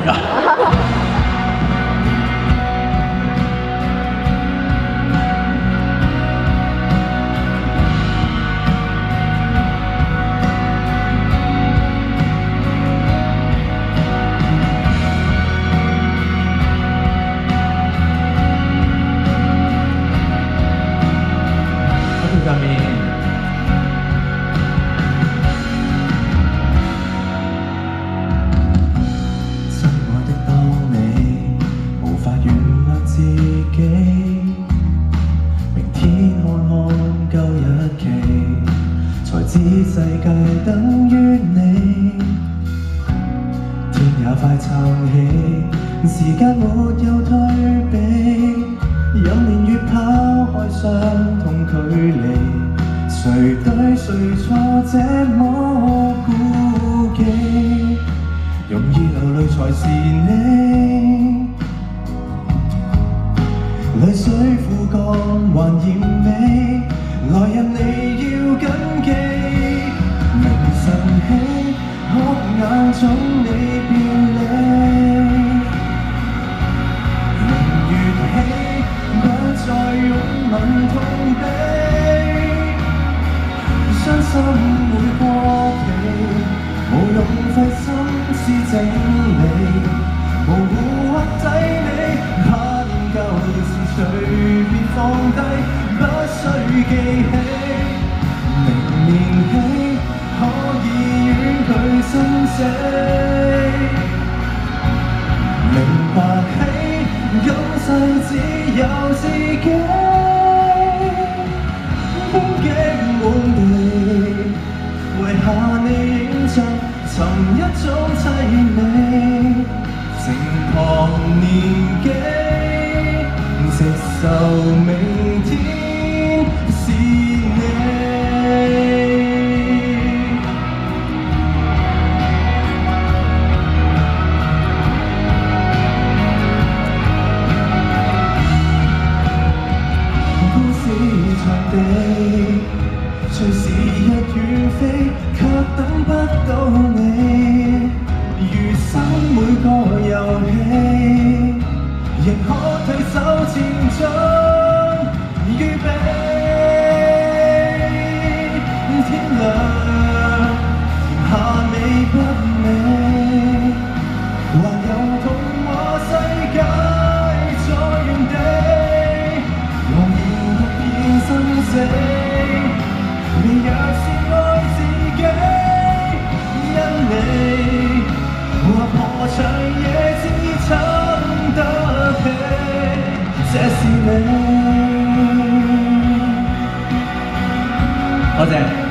㗎。下面親愛的，當你無法原諒自己，明天看看舊日期，才知世界等於你。天也快撐起，時間沒有退避，任年月拋開傷痛距離，誰對誰錯這麼顧忌？容易流淚才是你，淚水枯乾還嫌美，來日你要謹記。明晨起，哭眼中你別離，明月起，不再擁吻痛悲，傷心會過期，無用費心思整理，模糊或仔你，怕念舊事隨便放低，不需記起。明年起可以遠距生死，明白起今世只有自己，荊棘滿地，為下你影像尋一種凄美，靜旁年紀，接受明天是你。故事場地，隨時日遠飛，卻等不到你。餘生每個遊戲，仍可退手前進預備。天亮，甜下美不美，還有童話世界在原地，昂然突變生死。你若是愛自己，因你劃破牆也支撐得起，這是你。多謝。